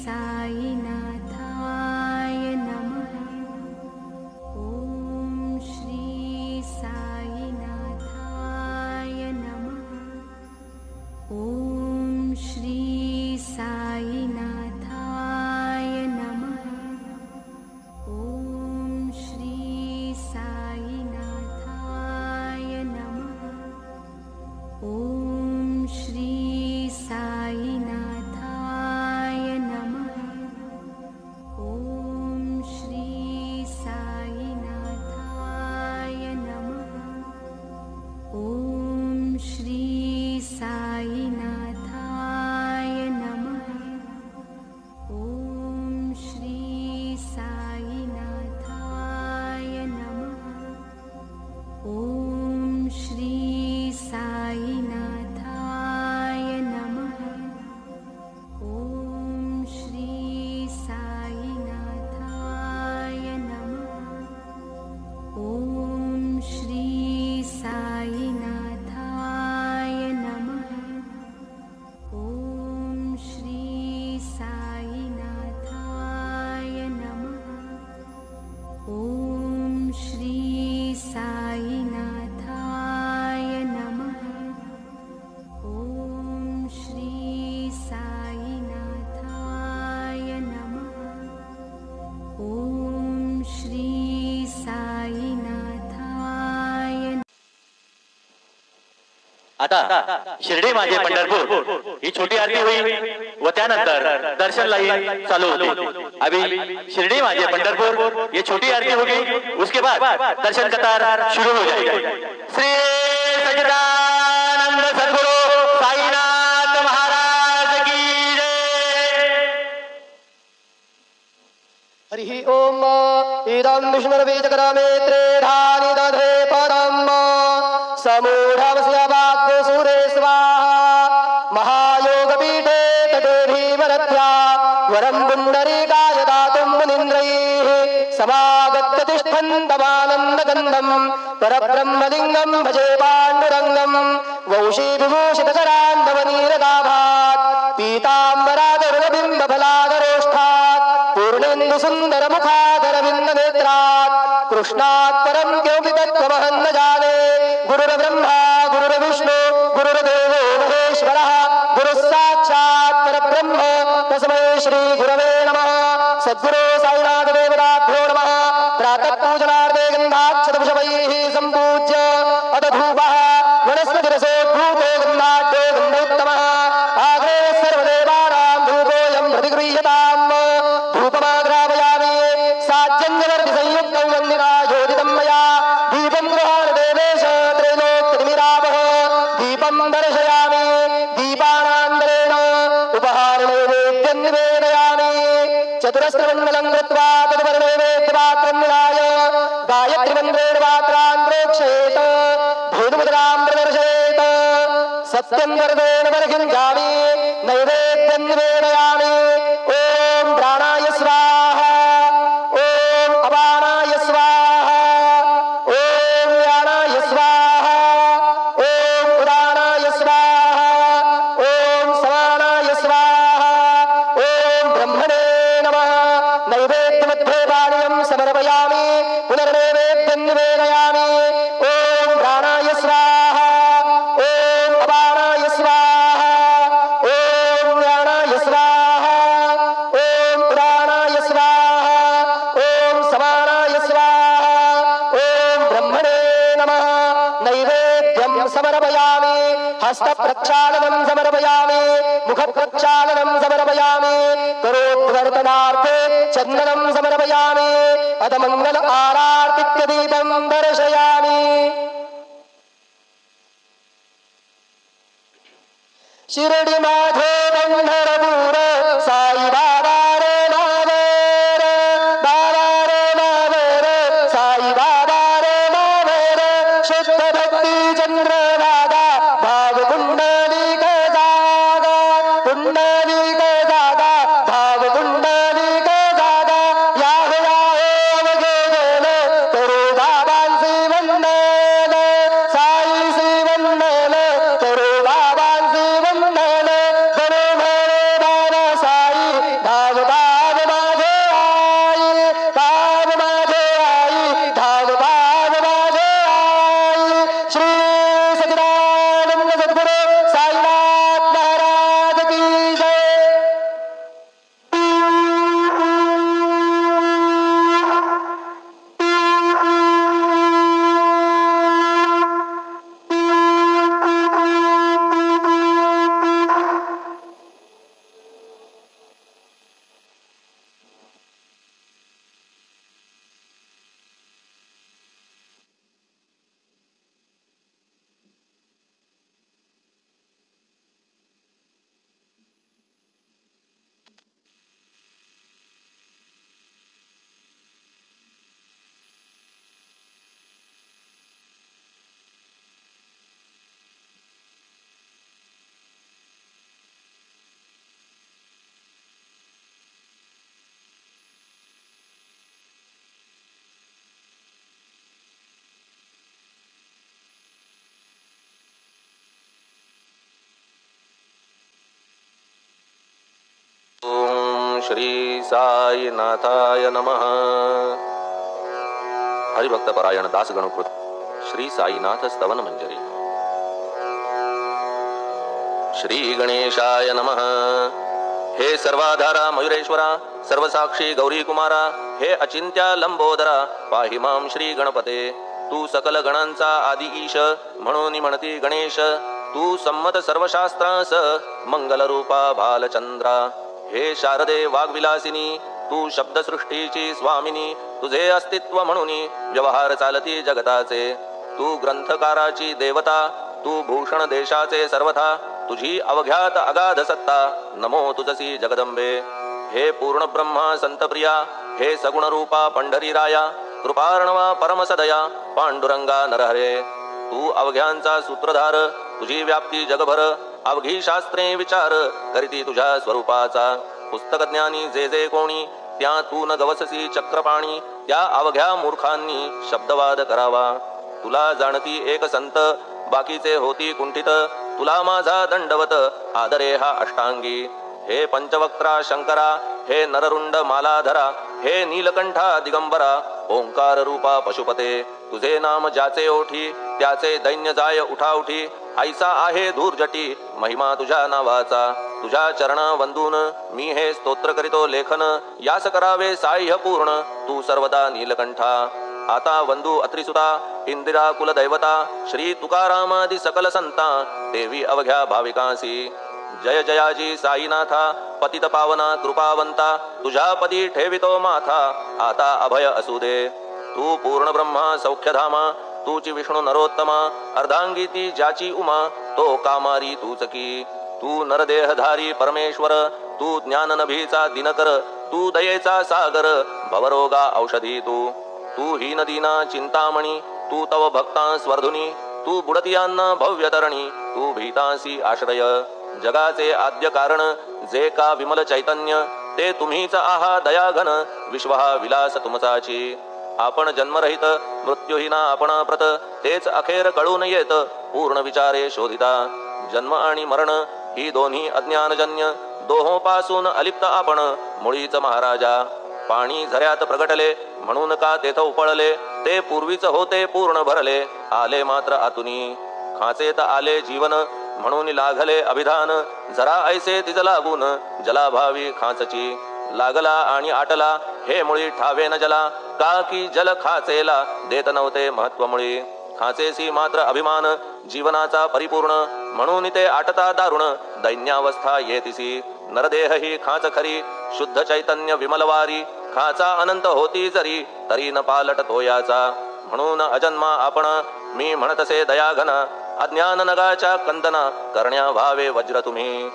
साईनाथाय नमः। ओम श्री साईनाथाय नमः। ओम श्री साईनाथाय नमः। ओम श्री साईनाथाय नमः। ओम श्री साईनाथाय नमः। ओम श्री साईनाथाय नमः। ओम श्री साईनाथाय नमः। ओम श्री साईनाथाय नमः। ओम श्री साईनाथाय नमः। ओम श्री साईनाथाय नमः। ओम श्री साईनाथाय नमः। ओम श्री साईनाथाय नमः। ओम श्री साईनाथाय नमः। ओम श्री साईनाथाय नमः। ओम श्री साईनाथाय। आता शिर्डी माझे पंढरपूर ही छोटी आरती होईल व त्यानंतर दर्शन लाईन चालू होती। अभी शिर्डी माझे पंढरपूर ये छोटी आरती होगी, उसके बाद दर्शन कतार शुरू हो जाएगी। श्री सच्चिदानंद सद्गुरु साईनाथ महाराज की जय। हरि ओम। इदं विष्णुर्बीजकरमेत्रे धानि दधे परम् समूढमस्य वाग्देशूरे स्वाहा। महायोगपीठे तटे भीमरथ्या वरं पुण्डरीकाय दातुं मुनीन्द्रैः समागत्य तिष्ठन्तमानन्दगन्धं परब्रह्मलिङ्गं भजे पाण्डुरङ्गं। वंशीविभूषितकरान्धवनीरदाभात् पीताम्बरादरुणबिम्बफलादरोष्ठात् पूर्णेन्दुसुन्दरमुखादरविन्दनेत्रात् कृष्णात् परं किमपि तत्त्वमहं न जाने। गुरुर्ब्रह्मा गुरुर्विष्णु गुरुर्देवो महेश्वरः गुरुः साक्षात् परब्रह्म तस्मै श्री गुरवे नमः। सद्गुरो साईनाथ देवताभ्यो नमः। प्रातः पूजनार्थे गन्धाक्षतपुष्पैः सम्पूज्य अथ धूपः वनस्पतिरसोद्भूतो गन्धाढ्यो गन्धोत्तमः। आग्रे सर्वदेवानां धूपोऽयं प्रतिगृह्यताम्। धूपमाग्रापयामि साज्यञ्जवर्तिसंयुक्तं वन्दिना योजितं मया। दीपं गृहाण देवेश त्रैलोक्यतिमिरापः। दीपं दर्शयामि दीपानान्तरेण उपहारनैवेद्यं निवेदयामि। चतुरस्रमण्डलं कृत्वा तद्वर्णनैवेद्यपात्रं निधाय गायत्रीमन्त्रेण पात्रान् प्रोक्षयेत्। धेनुमुद्रां प्रदर्शयेत्। सत्यं वर्देन वर्षिञ्जामि नैवेद्यं निवेदयामि। ॐ प्राणाय स्वाहा। ॐ अपानाय स्वाहा। ॐ व्यानाय स्वाहा। ॐ उदानाय स्वाहा। ॐ समानाय स्वाहा। ॐ ब्रह्मणे नमः। नैवेद्यमध्ये पानीयं समर्पयामि पुनर्नैवेद्यं निवेदयामि। ॐ प्राणाय स्वाहा। ॐ अपानाय स्वाहा। ॐ व्यानाय स्वाहा। ॐ उदानाय स्वाहा। ॐ समानाय स्वाहा। ॐ ब्रह्मणे नमः। नैवेद्यं समर्पयामि। हस्तप्रक्षालनं समर्पयामि। मुखप्रक्षालनं समर्पयामि। करोद्वर्तनार्थे चन्दनं समर्पयामि। अथ मङ्गल आरार्तिक्यदीपं दर्शयामि। शिर्डी माझे पंढरपूर साई बाबा रे मावेर। बाबा रे मावेर साई बाबा रे मावेर। शुद्ध भक्ती चंद्रभागा भाव पुंडलिक जागा। पुंडलिक जागा भाव पुंडलिक जागा। याहो याहो अवघे गेल करू बाबांचे वंदन। साईचे वंदन करू बाबांचे वंदन। गणो म्हणे बाबा श्री साईनाथाय नमः. हरिभक्त परायण दास गणकृत श्री साईनाथ स्तवन मंजरी. श्री गणेशाय नमः. हे सर्वाधारा मयुरेश्वरा, सर्वसाक्षी गौरी कुमारा, हे अचिंत्या लंबोदरा, पाहि मां श्री गणपते. तू सकल गणांचा आदि ईश, म्हणून म्हणती गणेश. तू संमत सर्वशास्त्रांस, मंगल रूपा बालचंद्रा. हे शारदे वाग्विलासिनी, तू शब्दसृष्टीची स्वामिनी. तुझे अस्तित्व म्हणून व्यवहार चालती जगताचे. तू ग्रंथकाराची देवता, तू भूषण देशाचे सर्वथा. तुझी अवघ्यात अगाध सत्ता, नमो तुझसी जगदंबे. हे पूर्ण ब्रह्मा संतप्रिया, हे सगुण रूपा पंढरी राया. कृपार्णवा परमसदया, पांडुरंगा नरहरे. तू अवघ्यांचा सूत्रधार, तुझी व्याप्ती जगभर. अवघी शास्त्रे विचार करीती तुझ्या स्वरूपाचा. पुस्तक ज्ञानी जे जे कोणी, त्या तू न गवससी चक्रपाणी. त्या अवघ्या मूर्खांनी शब्दवाद करावा. तुला जाणती एक संत, बाकीचे होती कुंठित. तुला माझा दंडवत, आदरे हा अष्टांगी. हे पंचवक्त्रा शंकरा, हे नररुंड मालाधरा, हे नीलकंठा दिगंबरा, ओंकार रूपा पशुपते. तुझे नाम ज्याचे ओठी, त्याचे दैन्य जाय उठाउठी. ऐसा आहे धूर्जटी, महिमा तुझ्या नावाचा. तुझ्या चरणा वंदून मी हे स्तोत्र करीतो लेखन. यास करावे साह्य पूर्ण, तू सर्वदा नीलकंठा. आता वंदू अत्रिसुता, इंदिरा कुलदैवता. श्री तुकारामादि सकल संता, देवी अवघ्या भाविकांसी. जय जयाजी साईनाथा, पतित पावना कृपावंता. तुझ्या पदी ठेवितो माथा, आता अभय असू दे. तू पूर्ण ब्रह्मा सौख्यधामा, तूची विष्णू नरोत्तमा. अर्धांगी ती ज्याची उमा, तो कामारी तूच की. तू नरदेहधारी परमेश्वर, तू ज्ञान नभीचा दिनकर. तू दयेचा सागर, भवरोगा औषधी तू. तू हीन दीना चिंतामणी, तू तव भक्तां स्वर्धुनी. तू बुडतियांना भव्य तरणी, तू भीतांसी आश्रय. जगाचे आद्य कारण, जे का विमल चैतन्य. ते तुम्हीच आहा दयाघन, विश्व हा विलास तुमचाची. आपण जन्मरहित मृत्यूहीना आपणा प्रत. तेच अखेर कळून येत, पूर्ण विचारे शोधिता. जन्म आणि मरण ही दोन्ही अज्ञानजन्य. दोहोपासून अलिप्त आपण, मुळीच महाराजा. पाणी झऱ्यात प्रगटले, म्हणून का तेथ उपळले. ते पूर्वीच होते पूर्ण भरले, आले मात्र आतुनी. खाचेत आले जीवन, म्हणून लागले अभिधान. जरा ऐसे तिज लागून, जलाभावी खाचची. लागला आणि आटला, हे मुळी ठावे न जला. का की जल खाचेला देत नव्हते महत्व मुळी. खाचेसी मात्र अभिमान, जीवनाचा परिपूर्ण. म्हणून ते आटता दारुण, दैन्यावस्था येतिसी. नरदेह ही खाच खरी, शुद्ध चैतन्य विमलवारी. खाचा अनंत होती जरी, तरी न पालट तोयाचा. म्हणून अजन्मा आपण, मी म्हणतसे दयाघना. अज्ञान नगाच्या कंदना, करण्या व्हावे वज्र तुम्ही.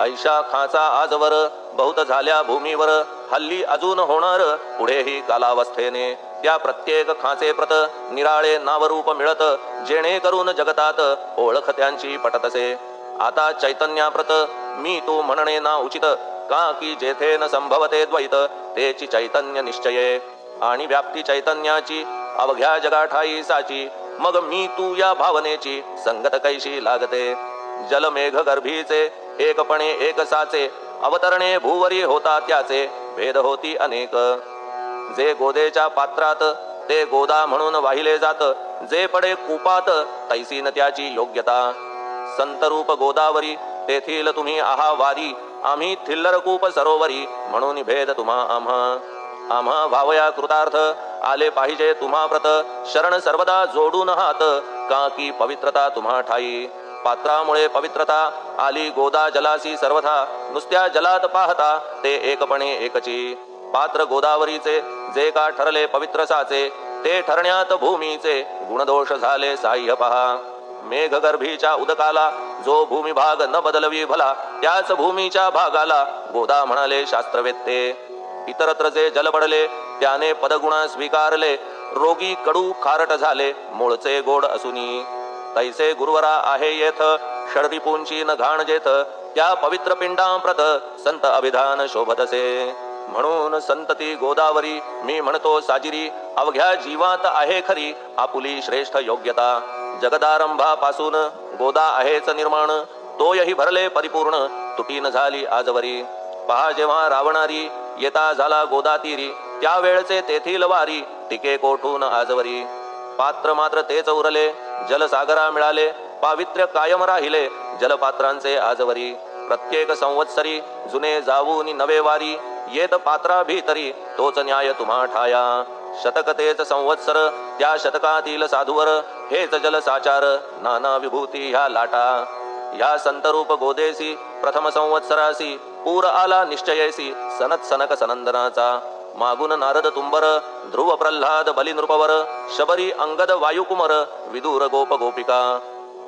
ऐशा खाचा आजवर, बहुत झाल्या भूमीवर. हल्ली अजून होणार, पुढेही कालावस्थेने. त्या प्रत्येक खाचे प्रत, निराळे नावरूप मिळत. जेणेकरून जगतात ओळख त्यांची पटतसे. आता चैतन्याप्रत, मी तू म्हणणे ना उचित. का की जेथे न संभवते द्वैत, तेची चैतन्य निश्चये. आणि व्याप्ती चैतन्याची, अवघ्या जगाठाई साची. मग मी तू या भावनेची, संगत कैशी लागते. जलमेघ गर्भीचे, एकपणे एक साचे. अवतरणे भूवरी होता त्याचे, भेद होती अनेक. जे गोदेच्या पात्रात, ते गोदा म्हणून वाहिले जात. जे पडे कुपात, तैसी न त्याची योग्यता. संतरूप गोदावरी, तेथील तुम्ही आहा वारी. आम्ही थिल्लर कूप सरोवरी, म्हणून भेद तुम्हा आम्हा. आम्हा भावया कृतार्थ, आले पाहिजे तुम्हा प्रत. शरण सर्वदा जोडून हात, का की पवित्रता तुम्हा ठाई. पात्रामुळे पवित्रता आली गोदा जलासी सर्वथा. नुसत्या जलात पाहता, ते एकपणे एकची. पात्र गोदावरीचे, जे का ठरले पवित्र साचे. ते ठरण्यात भूमीचे, गुणदोष झाले साह्य पहा. मेघगर्भीच्या उदकाला, जो भूमिभाग न बदलवी भला. त्याच भूमीच्या भागाला, गोदा म्हणाले शास्त्रवेत्ते. इतरत्र जे जल पडले, त्याने पदगुणा स्वीकारले. रोगी कडू खारट झाले, मूळचे गोड असुनी. तैसे गुरुवरा आहे येथ, षडरिपूंची न घाण जेथ. त्या पवित्र पिंडांप्रत, संत अभिधान शोभतसे. म्हणून संतती गोदावरी, मी म्हणतो साजिरी. अवघ्या जीवात आहे खरी, आपुली श्रेष्ठ योग्यता. जगदारंभापासून गोदा आहेच निर्माण. तोयही भरले परिपूर्ण, तुटी न झाली आजवरी. पहा जेव्हा रावणारी येता झाला गोदातीरी, त्यावेळचे तेथील वारी टिके कोठून आजवरी. पात्र मात्र तेच उरले, जलसागरा मिळाले, पावित्र्य कायम राहिले जलपात्रांचे आजवरी. प्रत्येक संवत्सरी जुने जाऊन नवे वारी, येत पात्रा भीतरी तोच न्याय तुम्हा ठाया. शतक तेच संवत्सर, त्या शतकातील साधुवर हेच जलसाचार, नाना विभूती ह्या लाटा. या संतरूप गोदेसी प्रथम संवत्सरासी, पूर आला निश्चयेसी सनत सनक सनंदनाचा. मागून नारद तुंबर, ध्रुव प्रल्हाद बली नृपवर, शबरी अंगद वायुकुमर, विदूर गोप गोपिका.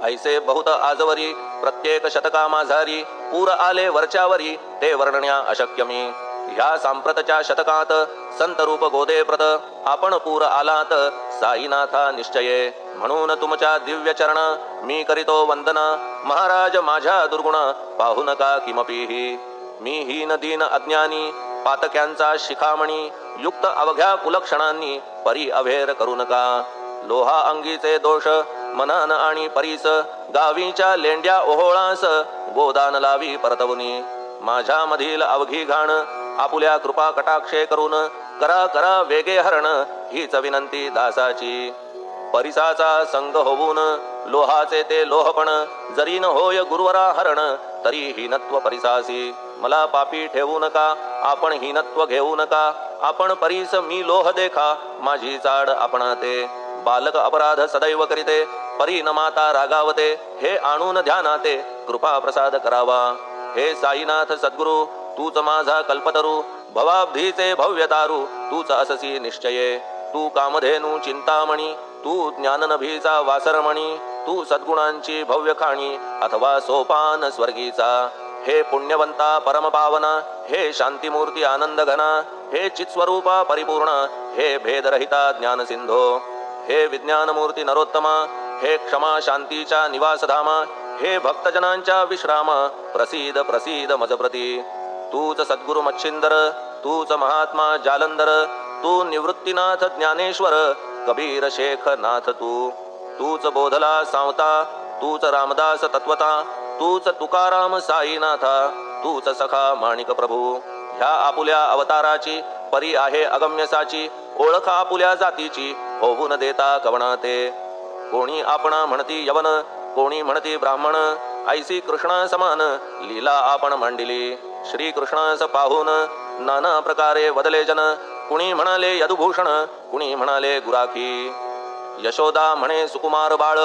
ऐसे बहुत आजवरी प्रत्येक शतका माझारी, पूर आले वरच्यावरी ते वर्णण्या अशक्य मी. ह्या सांप्रतच्या शतकात संतरूप गोदे प्रत, आपण पूर आलात साईनाथा निश्चये. म्हणून तुमच्या दिव्य चरण मी करीतो वंदना, महाराज माझ्या दुर्गुण पाहू नका किमपीही. मी हीन दीन अज्ञानी पातक्यांचा शिखामणी, युक्त अवघ्या कुलक्षणांनी परी अभेर करू नका. लोहा अंगीचे दोष मनान आणि परीस, गावीच्या लेंड्या ओहोळास गोदान लावी परतवनी. माझ्या मधील अवघी घाण आपुल्या कृपा कटाक्षे करून, करा करा वेगे हरण हीच विनंती दासाची. परिसाचा संग होऊन लोहाचे ते लोहपण, जरी न होय गुरुवरा हरण तरी हीनत्व परिसासी. मला पापी ठेवू नका, आपण हीनत्व घेऊ नका. आपण परीस मी लोह देखा, माझी चाड आपणाते. बालक अपराध सदैव करीते, परी न माता रागावते. हे आणून ध्यानाते कृपा प्रसाद करावा. हे साईनाथ सद्गुरु तूच माझा कल्पतरू, भवाब्धीचे भव्यतारू तूच अससी निश्चये. तू कामधेनू चिंतामणी, तू ज्ञाननभीचा वासरमणी. तू सद्गुणांची भव्य खाणी अथवा सोपान स्वर्गीचा. हे पुण्यवंता परमपावना, हे शांतीमूर्ती आनंद घना. हे चित्स्वरूपा परिपूर्ण, हे भेदरहिता ज्ञान सिंधो. हे विज्ञानमूर्ती नरोत्तमा, हे क्षमा शांतीच्या निवासधामा. हे भक्तजनांच्या विश्राम, प्रसीद प्रसीद मजप्रती. तूच सद्गुरु मच्छिंदर, तूच महात्मा जालंधर. तू निवृत्तीनाथ ज्ञानेश्वर, कबीर शेख नाथ तू. तूच बोधला सांवता, तूच रामदास तत्वता. तूच तुकाराम साईनाथा, तूच सखा माणिक प्रभू. ह्या आपुल्या अवताराची परी आहे अगम्यसाची. ओळख आपुल्या जातीची होऊन देता कवणाते. कोणी आपणा म्हणती यवन, कोणी म्हणती ब्राह्मण. ऐसी कृष्णा समान लीला आपण मांडिली. श्री कृष्णास पाहून नाना प्रकारे वदले जन. कुणी म्हणाले यदुभूषण, कुणी म्हणाले गुराखी. यशोदा म्हणे सुकुमार बाळ,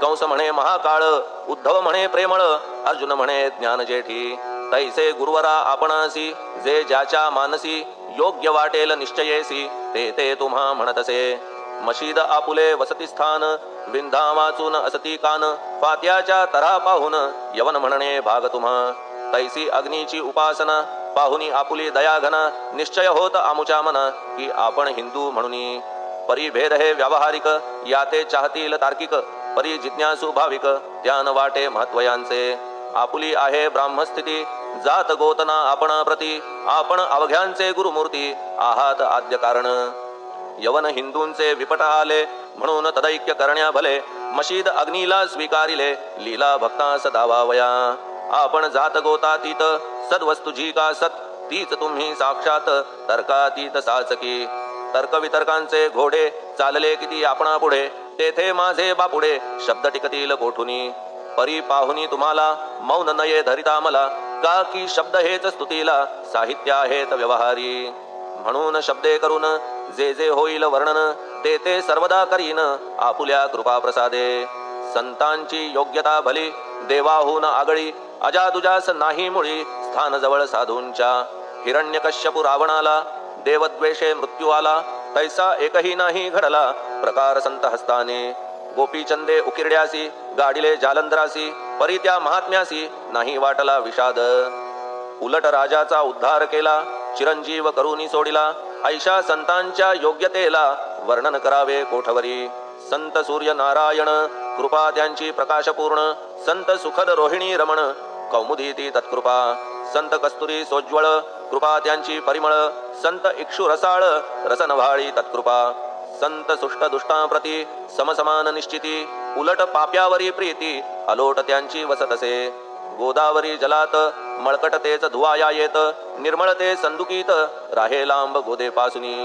कंस म्हणे महाकाळ. उद्धव म्हणे प्रेमळ, अर्जुन म्हणे ज्ञान जेठी. तैसे गुरुवरा आपणासी, जे ज्याच्या मानसी योग्य वाटेल निश्चयेसी, ते ते तुम्हा म्हणतसे. मशीद आपुले वसती स्थान, विंधा वाचून असती कान. फात्याच्या तरा पाहून यवन म्हणणे भाग तुम्हा. तैसी अग्नीची उपासना पाहुनी आपुली दयाघना. निश्चय होत आमुच्या मना की आपण हिंदू म्हणून. परिभेद हे व्यावहारिक, याते चाहतील तार्किक. परी जिज्ञासू भाविक, त्यान वाटे महत्वयांचे. आपुली आहे ब्राह्मस्थिती, जात गोतना आपणा प्रती. आपण अवघ्यांचे गुरुमूर्ती आहात आद्य कारण. यवन हिंदूंचे विपट आले, म्हणून तदैक्य करण्या भले. मशीद अग्नीला स्वीकारिले, लीला भक्तास दावावया. आपण जात गोतातीत, सद्वस्तुजी का सत. तीच तुम्ही साक्षात तर्कातीत साचकी. तर्कवितर्कांचे घोडे चालले किती आपणा पुढे. तेथे माझे बापुडे शब्द टिकतील कोठुनी. परी पाहुनी तुम्हाला मौन नये धरिता मला. का की शब्द हेच स्तुतीला साहित्य आहेत व्यवहारी. म्हणून शब्दे करून जे जे होईल वर्णन, ते ते सर्वदा करीन आपुल्या कृपा प्रसादे. संतांची योग्यता भली, देवाहून आगळी. अजादुजास नाही मुळी, स्थान जवळ साधूंच्या. हिरण्यकश्यपू रावणाला, देवद्वेषे मृत्यू आला. तैसा एकही नाही घडला प्रकार संत हस्ताने. गोपीचंदे उकिरड्यासी, गाडिले जालंधरासी. परी त्या महात्म्यासी नाही वाटला विषाद. उलट राजाचा उद्धार केला, चिरंजीव करूनी सोडिला. ऐशा संतांच्या योग्यतेला वर्णन करावे कोठवरी. संत सूर्य नारायण, कृपा त्यांची प्रकाशपूर्ण. संत सुखद रोहिणी रमण, कौमुदी ती तत्कृपा. संत कस्तुरी सोज्वळ, कृपा त्यांची परिमळ. संत इक्षु रसाळ, रसनव्हाळी तत्कृपा. संत सुष्ट दुष्टांप्रती समसमान निश्चिती. उलट पाप्यावरी प्रीती, अलोट त्यांची वसतसे. गोदावरी जलात मळकट तेच धुवाया येत निर्मळ ते संदुकीत राहे लांब गोदे पासुनी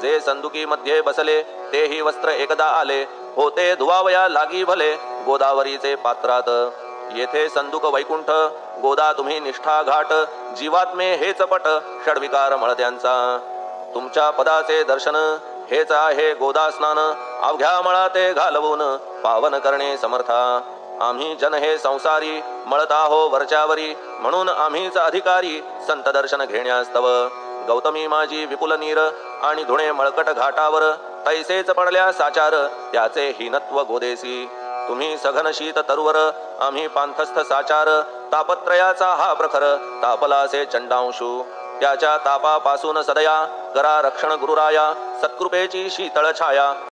जे संदुकी मध्ये बसले तेही वस्त्र एकदा आले होते धुवावया लागी भले गोदावरीचे पात्रात येथे संदुक वैकुंठ गोदा तुम्ही निष्ठा घाट जीवात्मे हेच पट षडविकार मळत्यांचा तुमच्या पदाचे दर्शन हेच आहे गोदा स्नान अवघ्या मळा ते घालवून पावन करणे समर्था आम्ही जन हे संसारी मळत आहो वरच्यावरी म्हणून आम्हीच अधिकारी संत दर्शन घेण्यास तव गौतमी माझी विपुल नीर आणि धुणे मळकट घाटावर तैसेच पडल्या साचार त्याचे हीनत्व गोदेसी तुम्ही सघन शीत तरुवर आम्ही पांथस्थ साचार तापत्रयाचा हा प्रखर तापलासे चंडांशू त्याच्या तापापासून सदया करा रक्षण गुरुराया सत्कृपेची शीतळ छाया